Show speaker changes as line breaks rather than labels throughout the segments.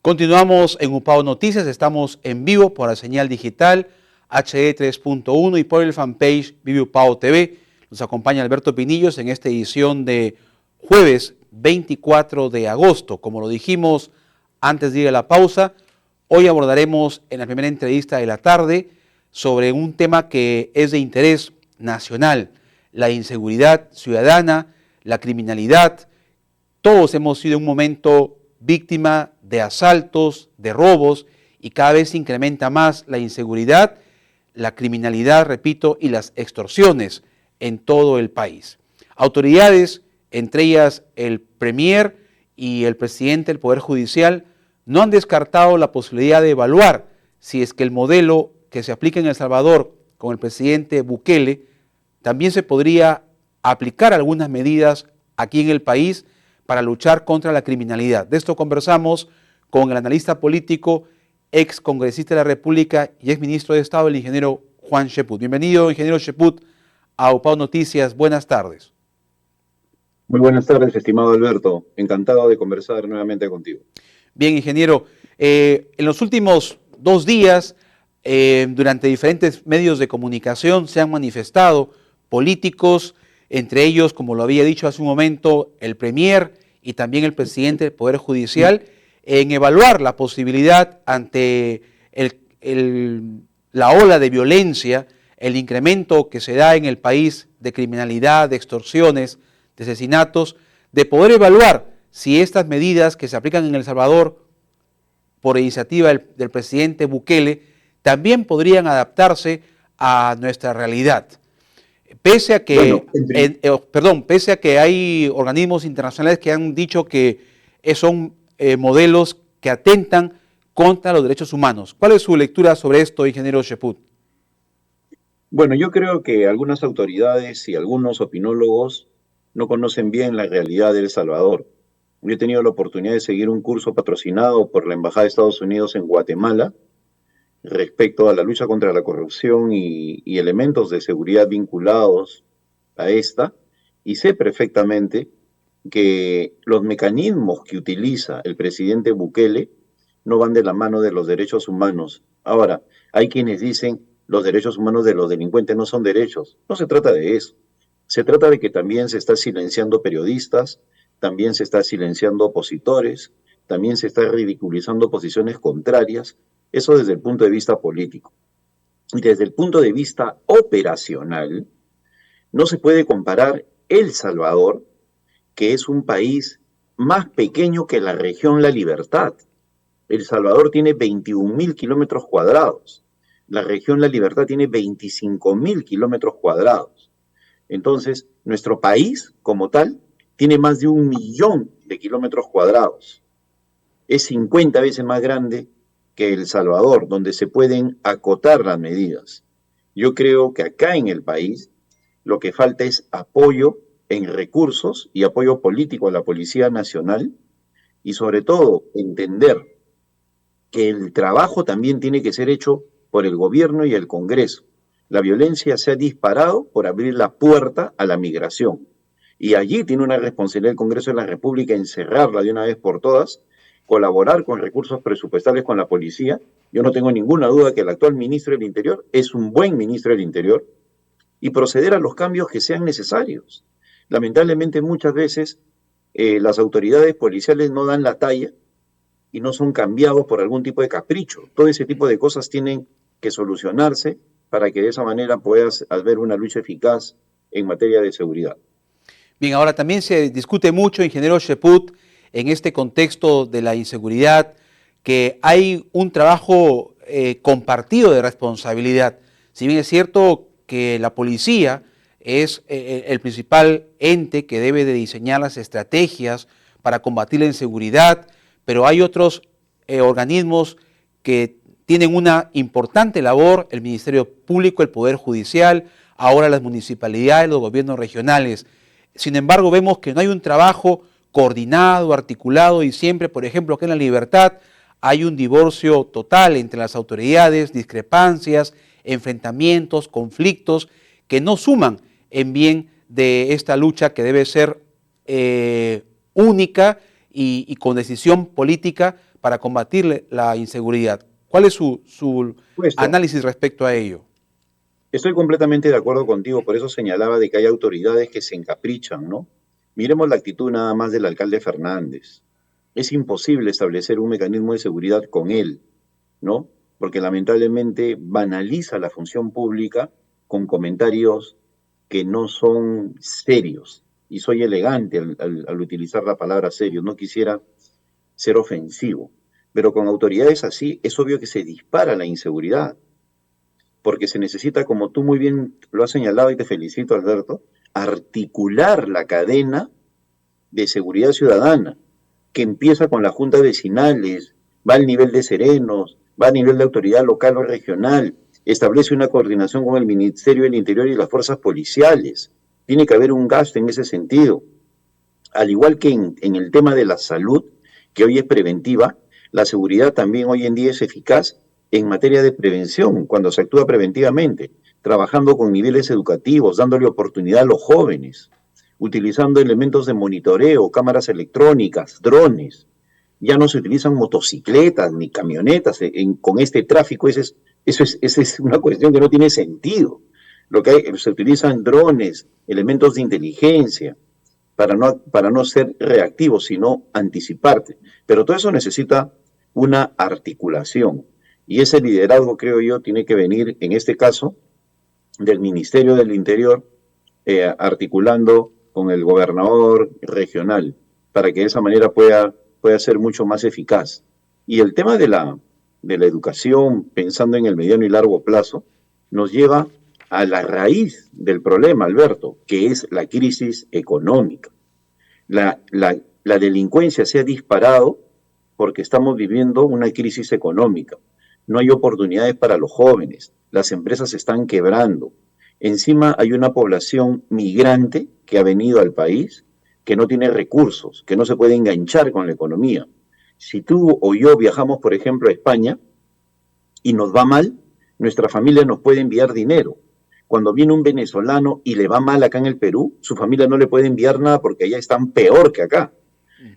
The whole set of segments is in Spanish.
Continuamos en UPAO Noticias, estamos en vivo por la señal digital HD 3.1 y por el fanpage Vive UPAO TV. Nos acompaña Alberto Pinillos en esta edición de jueves 24 de agosto. Como lo dijimos antes de ir a la pausa, hoy abordaremos en la primera entrevista de la tarde sobre un tema que es de interés nacional, la inseguridad ciudadana, la criminalidad. Todos hemos sido en un momento víctima de asaltos, de robos, y cada vez se incrementa más la inseguridad, la criminalidad, repito, y las extorsiones en todo el país. Autoridades, entre ellas el Premier y el presidente del Poder Judicial, no han descartado la posibilidad de evaluar si es que el modelo que se aplica en El Salvador con el presidente Bukele también se podría aplicar algunas medidas aquí en el país para luchar contra la criminalidad. De esto conversamos con el analista político, ex congresista de la República y ex ministro de Estado, el ingeniero Juan Cheput. Bienvenido, ingeniero Cheput, a UPAO Noticias. Buenas tardes.
Muy buenas tardes, estimado Alberto. Encantado de conversar nuevamente contigo.
Bien, ingeniero. En los últimos 2 días, durante diferentes medios de comunicación, se han manifestado políticos, entre ellos, como lo había dicho hace un momento, el Premier y también el presidente del Poder Judicial, en evaluar la posibilidad ante la ola de violencia, el incremento que se da en el país de criminalidad, de extorsiones, de asesinatos, de poder evaluar si estas medidas que se aplican en El Salvador por iniciativa del presidente Bukele también podrían adaptarse a nuestra realidad. Pese a que, pese a que hay organismos internacionales que han dicho que son modelos que atentan contra los derechos humanos. ¿Cuál es su lectura sobre esto, ingeniero Cheput?
Bueno, yo creo que algunas autoridades y algunos opinólogos no conocen bien la realidad de El Salvador. Yo he tenido la oportunidad de seguir un curso patrocinado por la Embajada de Estados Unidos en Guatemala respecto a la lucha contra la corrupción y elementos de seguridad vinculados a esta, y sé perfectamente que los mecanismos que utiliza el presidente Bukele no van de la mano de los derechos humanos. Ahora, hay quienes dicen los derechos humanos de los delincuentes no son derechos. No se trata de eso. Se trata de que también se está silenciando periodistas, también se está silenciando opositores, también se está ridiculizando posiciones contrarias. Eso desde el punto de vista político. Y desde el punto de vista operacional, no se puede comparar El Salvador, que es un país más pequeño que la región La Libertad. El Salvador tiene 21.000 kilómetros cuadrados. La región La Libertad tiene 25.000 kilómetros cuadrados. Entonces, nuestro país, como tal, tiene más de 1 millón de kilómetros cuadrados. Es 50 veces más grande que El Salvador, donde se pueden acotar las medidas. Yo creo que acá en el país lo que falta es apoyo en recursos y apoyo político a la Policía Nacional y sobre todo entender que el trabajo también tiene que ser hecho por el gobierno y el Congreso. La violencia se ha disparado por abrir la puerta a la migración y allí tiene una responsabilidad el Congreso de la República en cerrarla de una vez por todas, colaborar con recursos presupuestales con la policía. Yo no tengo ninguna duda que el actual ministro del Interior es un buen ministro del Interior y proceder a los cambios que sean necesarios. Lamentablemente muchas veces las autoridades policiales no dan la talla y no son cambiados por algún tipo de capricho. Todo ese tipo de cosas tienen que solucionarse para que de esa manera puedas haber una lucha eficaz en materia de seguridad.
Bien, ahora también se discute mucho, ingeniero Cheput, en este contexto de la inseguridad, que hay un trabajo compartido de responsabilidad. Si bien es cierto que la policía es el principal ente que debe de diseñar las estrategias para combatir la inseguridad, pero hay otros organismos que tienen una importante labor, el Ministerio Público, el Poder Judicial, ahora las municipalidades, los gobiernos regionales. Sin embargo, vemos que no hay un trabajo coordinado, articulado y siempre, por ejemplo, aquí en La Libertad hay un divorcio total entre las autoridades, discrepancias, enfrentamientos, conflictos que no suman en bien de esta lucha que debe ser única y con decisión política para combatir la inseguridad. ¿Cuál es su análisis respecto a ello?
Estoy completamente de acuerdo contigo, por eso señalaba de que hay autoridades que se encaprichan, ¿no? Miremos la actitud nada más del alcalde Fernández. Es imposible establecer un mecanismo de seguridad con él, ¿no? Porque lamentablemente banaliza la función pública con comentarios que no son serios. Y soy elegante al utilizar la palabra serio, no quisiera ser ofensivo. Pero con autoridades así es obvio que se dispara la inseguridad, porque se necesita, como tú muy bien lo has señalado y te felicito, Alberto, articular la cadena de seguridad ciudadana, que empieza con las juntas vecinales, va al nivel de serenos, va a nivel de autoridad local o regional, establece una coordinación con el Ministerio del Interior y las fuerzas policiales. Tiene que haber un gasto en ese sentido. Al igual que en el tema de la salud, que hoy es preventiva, la seguridad también hoy en día es eficaz en materia de prevención, cuando se actúa preventivamente, trabajando con niveles educativos, dándole oportunidad a los jóvenes, utilizando elementos de monitoreo, cámaras electrónicas, drones. Ya no se utilizan motocicletas ni camionetas con este tráfico. Esa es una cuestión que no tiene sentido. Se utilizan drones, elementos de inteligencia, para no ser reactivos, sino anticiparte. Pero todo eso necesita una articulación. Y ese liderazgo, creo yo, tiene que venir, en este caso, del Ministerio del Interior, articulando con el gobernador regional, para que de esa manera pueda ser mucho más eficaz. Y el tema de la educación, pensando en el mediano y largo plazo, nos lleva a la raíz del problema, Alberto, que es la crisis económica. La delincuencia se ha disparado porque estamos viviendo una crisis económica. No hay oportunidades para los jóvenes, las empresas se están quebrando. Encima hay una población migrante que ha venido al país, que no tiene recursos, que no se puede enganchar con la economía. Si tú o yo viajamos, por ejemplo, a España y nos va mal, nuestra familia nos puede enviar dinero. Cuando viene un venezolano y le va mal acá en el Perú, su familia no le puede enviar nada porque allá están peor que acá.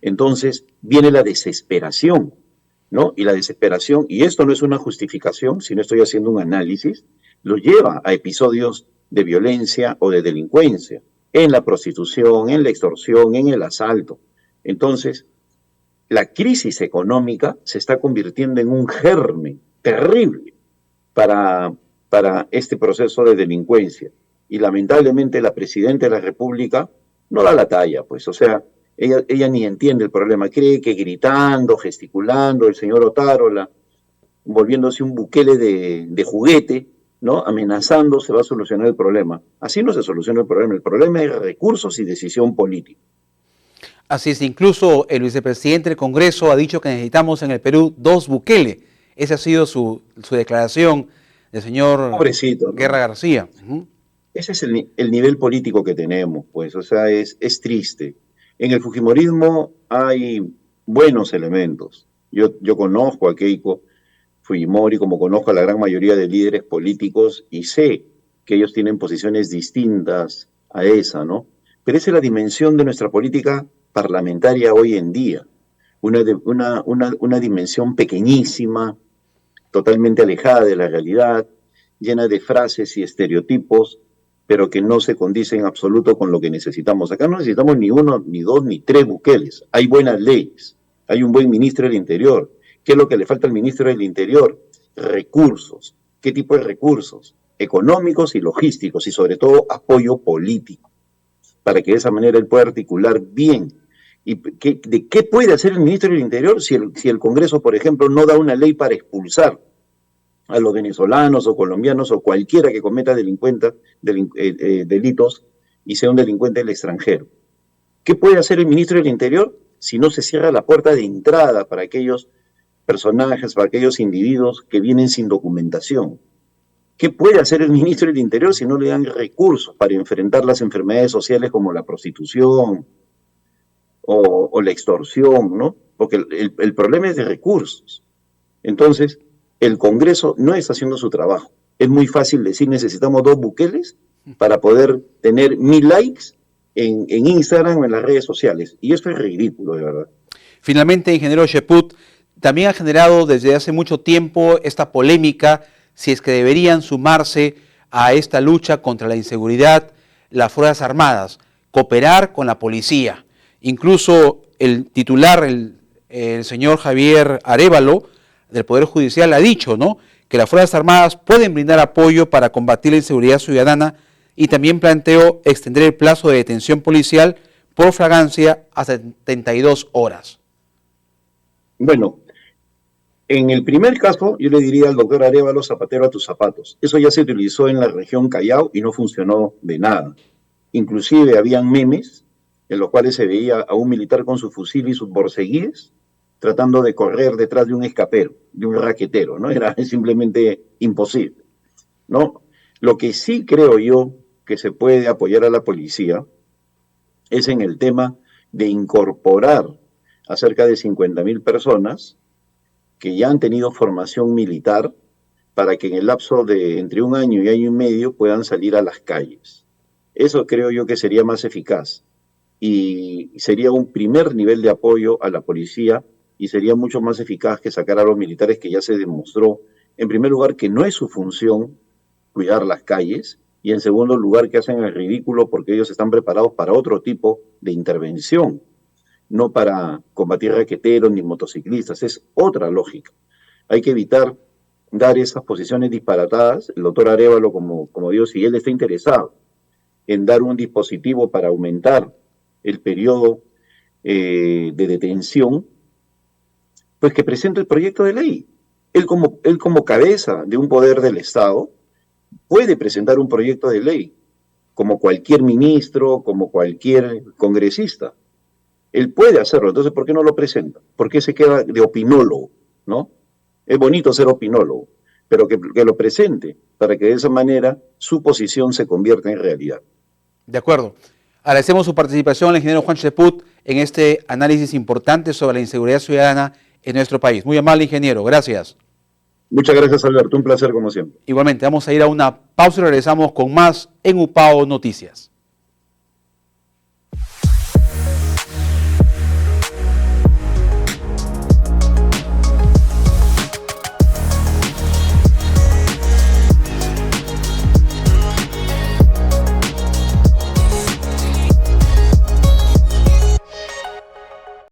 Entonces viene la desesperación, ¿no? Y la desesperación, y esto no es una justificación, sino estoy haciendo un análisis, lo lleva a episodios de violencia o de delincuencia, en la prostitución, en la extorsión, en el asalto. Entonces, la crisis económica se está convirtiendo en un germen terrible para este proceso de delincuencia. Y lamentablemente la presidenta de la República no da la talla, pues, o sea, ella ni entiende el problema, cree que gritando, gesticulando, el señor Otárola, volviéndose un Bukele de juguete, ¿no? Amenazando, se va a solucionar el problema. Así no se soluciona el problema es recursos y decisión política.
Así es, incluso el vicepresidente del Congreso ha dicho que necesitamos en el Perú 2 Bukele. Esa ha sido su declaración del señor
Pobrecito, ¿no?
Guerra García.
Ese es el nivel político que tenemos, pues, o sea, es triste. En el fujimorismo hay buenos elementos. Yo conozco a Keiko Fujimori, como conozco a la gran mayoría de líderes políticos, y sé que ellos tienen posiciones distintas a esa, ¿no? Pero esa es la dimensión de nuestra política parlamentaria hoy en día. Una dimensión pequeñísima, totalmente alejada de la realidad, llena de frases y estereotipos, pero que no se condice en absoluto con lo que necesitamos. Acá no necesitamos ni uno, ni dos, ni tres Bukeles. Hay buenas leyes, hay un buen ministro del Interior. ¿Qué es lo que le falta al ministro del Interior? Recursos. ¿Qué tipo de recursos? Económicos y logísticos, y sobre todo apoyo político, para que de esa manera él pueda articular bien. ¿Y de qué puede hacer el ministro del Interior si el Congreso, por ejemplo, no da una ley para expulsar a los venezolanos o colombianos o cualquiera que cometa delitos y sea un delincuente del extranjero? ¿Qué puede hacer el ministro del Interior si no se cierra la puerta de entrada para aquellos personajes, para aquellos individuos que vienen sin documentación? ¿Qué puede hacer el ministro del Interior si no le dan recursos para enfrentar las enfermedades sociales como la prostitución o la extorsión, ¿no? Porque el problema es de recursos. Entonces, el Congreso no está haciendo su trabajo. Es muy fácil decir necesitamos 2 Bukeles para poder tener 1000 likes en Instagram o en las redes sociales. Y esto es ridículo, de verdad.
Finalmente, ingeniero Cheput, también ha generado desde hace mucho tiempo esta polémica si es que deberían sumarse a esta lucha contra la inseguridad las Fuerzas Armadas, cooperar con la policía. Incluso el titular, el señor Javier Arévalo, del Poder Judicial, ha dicho, ¿no?, que las Fuerzas Armadas pueden brindar apoyo para combatir la inseguridad ciudadana, y también planteó extender el plazo de detención policial por flagrancia a 72 horas.
Bueno, en el primer caso, yo le diría al doctor Arévalo, zapatero a tus zapatos. Eso ya se utilizó en la región Callao y no funcionó de nada. Inclusive habían memes en los cuales se veía a un militar con su fusil y sus borceguíes tratando de correr detrás de un escapero, de un raquetero, ¿no? Era simplemente imposible, ¿no? Lo que sí creo yo que se puede apoyar a la policía es en el tema de incorporar a cerca de 50.000 personas que ya han tenido formación militar para que en el lapso de entre un año y año y medio puedan salir a las calles. Eso creo yo que sería más eficaz y sería un primer nivel de apoyo a la policía y sería mucho más eficaz que sacar a los militares, que ya se demostró, en primer lugar, que no es su función cuidar las calles, y en segundo lugar, que hacen el ridículo porque ellos están preparados para otro tipo de intervención, no para combatir raqueteros ni motociclistas, es otra lógica. Hay que evitar dar esas posiciones disparatadas. El doctor Arévalo, como digo, si él está interesado en dar un dispositivo para aumentar el periodo de detención, pues que presente el proyecto de ley. Él como cabeza de un poder del Estado puede presentar un proyecto de ley, como cualquier ministro, como cualquier congresista. Él puede hacerlo, entonces ¿por qué no lo presenta? ¿Por qué se queda de opinólogo? ¿No? Es bonito ser opinólogo, pero que lo presente, para que de esa manera su posición se convierta en realidad.
De acuerdo. Agradecemos su participación al ingeniero Juan Cheput en este análisis importante sobre la inseguridad ciudadana en nuestro país. Muy amable, ingeniero. Gracias.
Muchas gracias, Alberto. Un placer como siempre.
Igualmente, vamos a ir a una pausa y regresamos con más en UPAO Noticias.